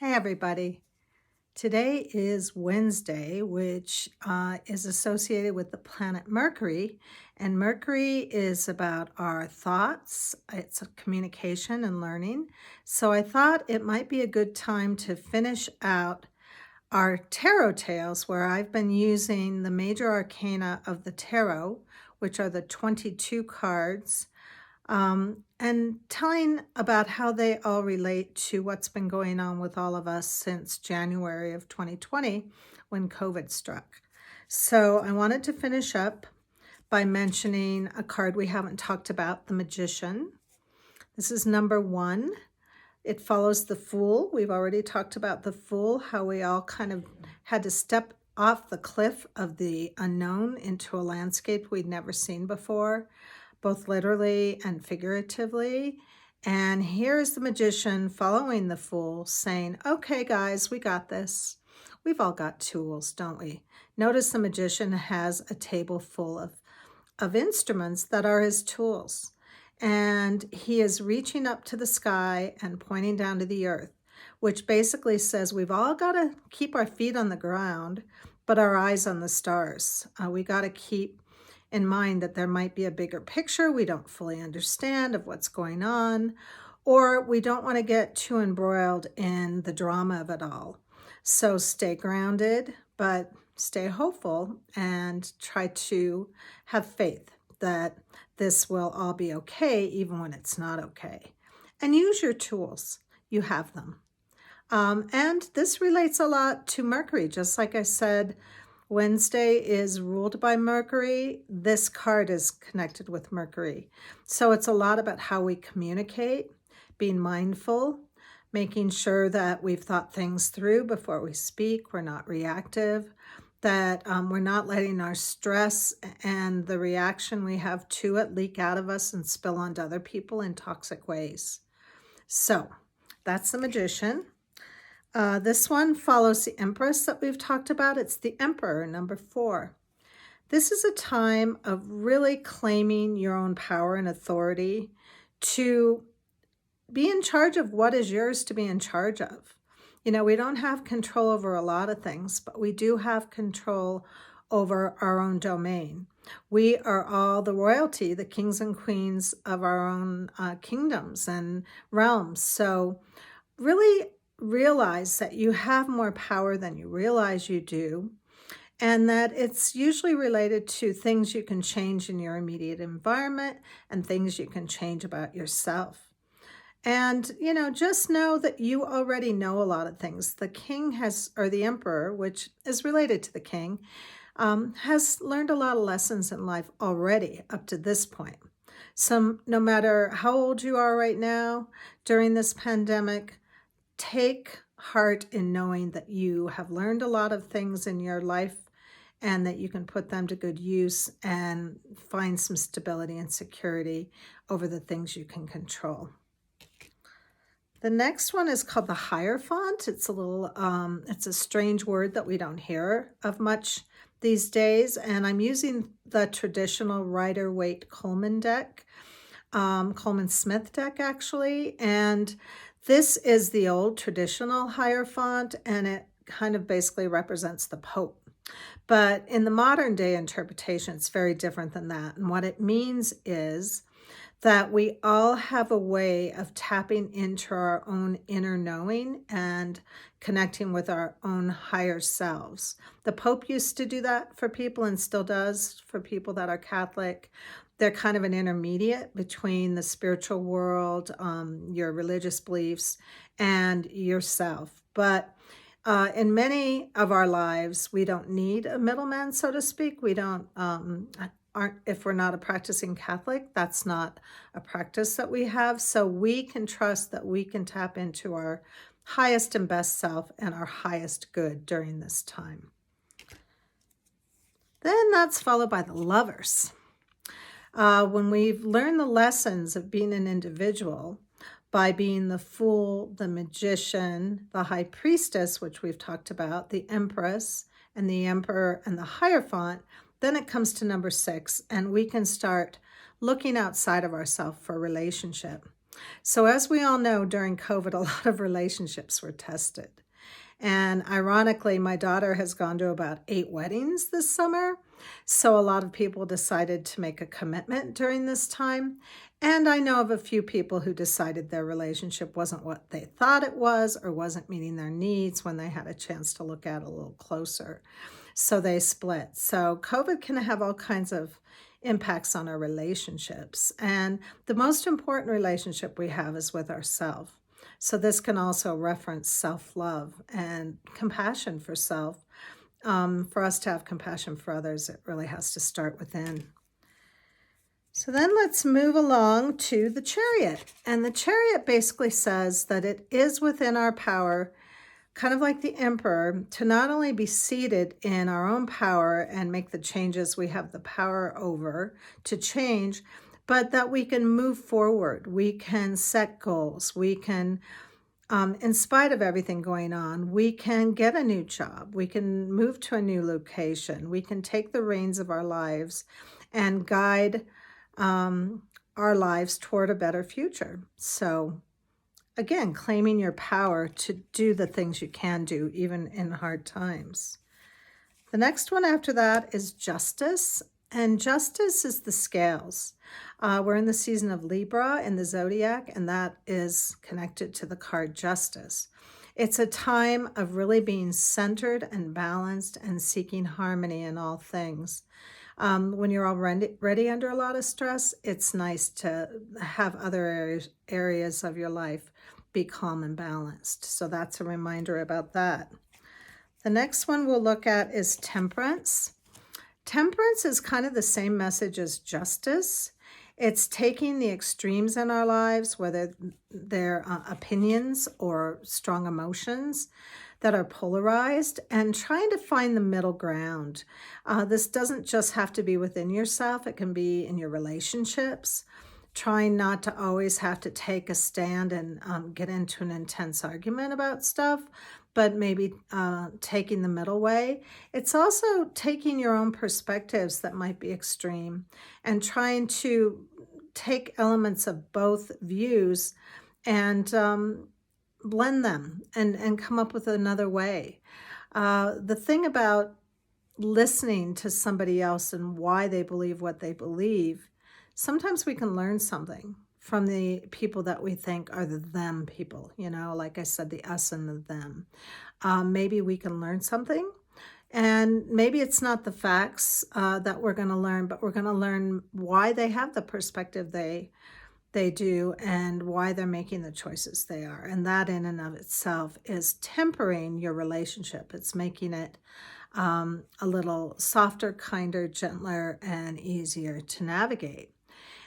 Hey, everybody. Today is Wednesday, which is associated with the planet Mercury. And Mercury is about our thoughts, it's a communication and learning. So I thought it might be a good time to finish out our tarot tales, where I've been using the major arcana of the tarot, which are the 22 cards, and telling about how they all relate to what's been going on with all of us since January of 2020 when COVID struck. So I wanted to finish up by mentioning a card we haven't talked about, the Magician. This is number 1. It follows the Fool. We've already talked about the Fool, how we all kind of had to step off the cliff of the unknown into a landscape we'd never seen before, both literally and figuratively. And here's the Magician following the Fool saying, okay, guys, we got this. We've all got tools, don't we? Notice the Magician has a table full of instruments that are his tools. And he is reaching up to the sky and pointing down to the earth, which basically says we've all got to keep our feet on the ground, but our eyes on the stars. We got to keep in mind that there might be a bigger picture we don't fully understand of what's going on, or we don't want to get too embroiled in the drama of it all. So stay grounded, but stay hopeful and try to have faith that this will all be okay, even when it's not okay. And use your tools. You have them. And this relates a lot to Mercury. Just like I said, Wednesday is ruled by Mercury. This card is connected with Mercury. So it's a lot about how we communicate, being mindful, making sure that we've thought things through before we speak, we're not reactive, that we're not letting our stress and the reaction we have to it leak out of us and spill onto other people in toxic ways. So that's the Magician. This one follows the Empress that we've talked about. It's the Emperor, number 4. This is a time of really claiming your own power and authority to be in charge of what is yours to be in charge of. You know, we don't have control over a lot of things, but we do have control over our own domain. We are all the royalty, the kings and queens of our own kingdoms and realms. So really realize that you have more power than you realize you do, and that it's usually related to things you can change in your immediate environment and things you can change about yourself. And, you know, just know that you already know a lot of things. The king has, or the emperor, which is related to the king, has learned a lot of lessons in life already up to this point. So no matter how old you are right now during this pandemic, take heart in knowing that you have learned a lot of things in your life and that you can put them to good use and find some stability and security over the things you can control. The next one is called the Hierophant. It's it's a strange word that we don't hear of much these days. And I'm using the traditional Rider-Waite-Coleman deck, Coleman-Smith deck actually. And this is the old traditional Hierophant, and it kind of basically represents the Pope. But in the modern day interpretation, it's very different than that. And what it means is that we all have a way of tapping into our own inner knowing and connecting with our own higher selves. The Pope used to do that for people and still does for people that are Catholic. They're kind of an intermediate between the spiritual world, your religious beliefs, and yourself. But in many of our lives, we don't need a middleman, so to speak. We don't if we're not a practicing Catholic, that's not a practice that we have. So we can trust that we can tap into our highest and best self and our highest good during this time. Then that's followed by the Lovers. When we've learned the lessons of being an individual by being the Fool, the Magician, the High Priestess, which we've talked about, the Empress, and the Emperor, and the Hierophant, then it comes to number 6, and we can start looking outside of ourselves for a relationship. So, as we all know, during COVID, a lot of relationships were tested. And ironically, my daughter has gone to about 8 weddings this summer. So, a lot of people decided to make a commitment during this time. And I know of a few people who decided their relationship wasn't what they thought it was or wasn't meeting their needs when they had a chance to look at it a little closer. So they split. So COVID can have all kinds of impacts on our relationships. And the most important relationship we have is with ourselves. So this can also reference self-love and compassion for self. For us to have compassion for others, it really has to start within. So then let's move along to the Chariot. And the Chariot basically says that it is within our power, kind of like the Emperor, to not only be seated in our own power and make the changes we have the power over to change, but that we can move forward. We can set goals. We can, in spite of everything going on, we can get a new job. We can move to a new location. We can take the reins of our lives and guide our lives toward a better future. So again, claiming your power to do the things you can do, even in hard times. The next one after that is Justice. And Justice is the scales. We're in the season of Libra in the zodiac, and that is connected to the card Justice. It's a time of really being centered and balanced and seeking harmony in all things. When you're already under a lot of stress, it's nice to have other areas of your life be calm and balanced. So that's a reminder about that. The next one we'll look at is Temperance. Temperance is kind of the same message as Justice. It's taking the extremes in our lives, whether they're opinions or strong emotions that are polarized, and trying to find the middle ground. This doesn't just have to be within yourself. It can be in your relationships, trying not to always have to take a stand and get into an intense argument about stuff, but maybe taking the middle way. It's also taking your own perspectives that might be extreme and trying to take elements of both views and blend them and come up with another way. The thing about listening to somebody else and why they believe what they believe, sometimes we can learn something from the people that we think are the them people, like I said, the us and the them. Maybe we can learn something, and maybe it's not the facts that we're going to learn, but we're going to learn why they have the perspective they do and why they're making the choices they are. And that in and of itself is tempering your relationship. It's making it a little softer, kinder, gentler, and easier to navigate.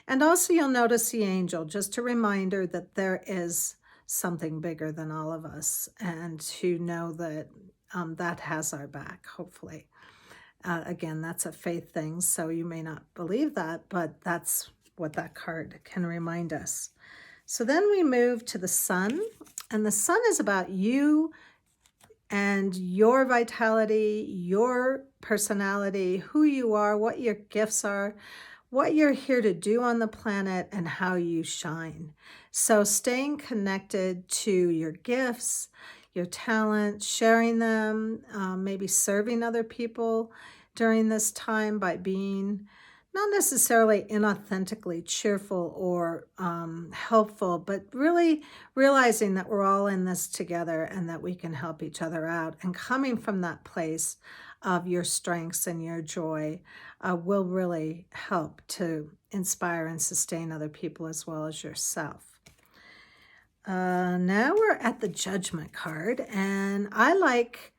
And also you'll notice the angel, just a reminder that there is something bigger than all of us, and to know that that has our back, hopefully. Again, that's a faith thing, so you may not believe that, but that's what that card can remind us. So then we move to the Sun, and the Sun is about you and your vitality, your personality, who you are, what your gifts are, what you're here to do on the planet, and how you shine. So staying connected to your gifts, your talents, sharing them, maybe serving other people during this time by being not necessarily inauthentically cheerful or helpful, but really realizing that we're all in this together and that we can help each other out. And coming from that place of your strengths and your joy will really help to inspire and sustain other people as well as yourself. Now we're at the Judgment card, and I like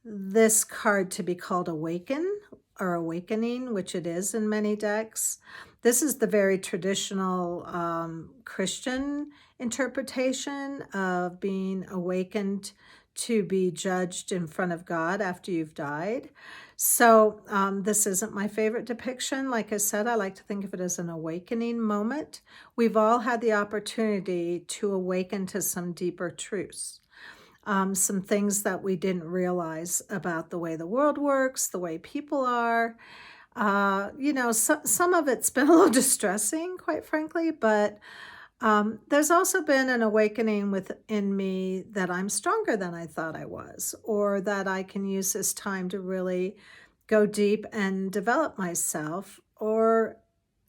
this card to be called Awaken or Awakening, which it is in many decks. This is the very traditional Christian interpretation of being awakened to be judged in front of God after you've died. So this isn't my favorite depiction. Like I said, I like to think of it as an awakening moment. We've all had the opportunity to awaken to some deeper truths. Some things that we didn't realize about the way the world works, the way people are. Some of it's been a little distressing, quite frankly, but There's also been an awakening within me that I'm stronger than I thought I was, or that I can use this time to really go deep and develop myself or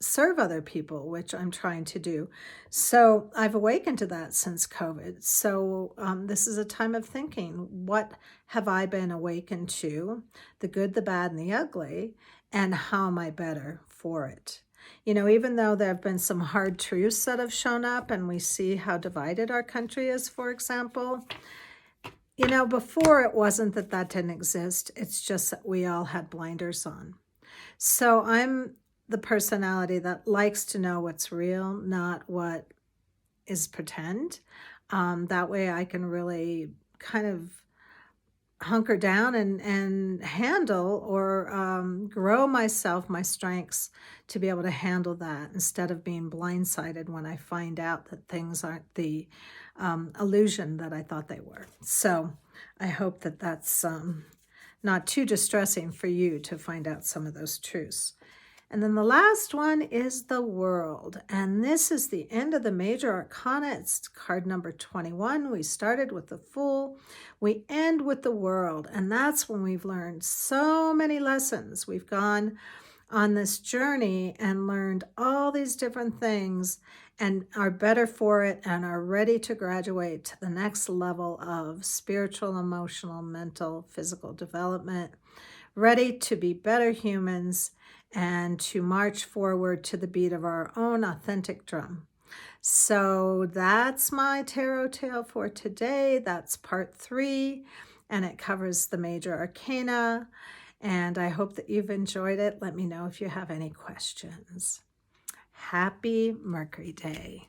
serve other people, which I'm trying to do. So I've awakened to that since COVID. So this is a time of thinking, what have I been awakened to? The good, the bad, and the ugly, and how am I better for it? You know, even though there have been some hard truths that have shown up and we see how divided our country is, for example, you know, before it wasn't that that didn't exist. It's just that we all had blinders on. So I'm the personality that likes to know what's real, not what is pretend. That way I can really kind of hunker down and handle or grow myself, my strengths to be able to handle that instead of being blindsided when I find out that things aren't the illusion that I thought they were. So I hope that that's not too distressing for you to find out some of those truths. And then the last one is the World. And this is the end of the major arcana. It's card number 21. We started with the Fool. We end with the World. And that's when we've learned so many lessons. We've gone on this journey and learned all these different things and are better for it and are ready to graduate to the next level of spiritual, emotional, mental, physical development, ready to be better humans and to march forward to the beat of our own authentic drum. So that's my tarot tale for today. That's part 3, and it covers the major arcana. And I hope that you've enjoyed it. Let me know if you have any questions. Happy Mercury Day.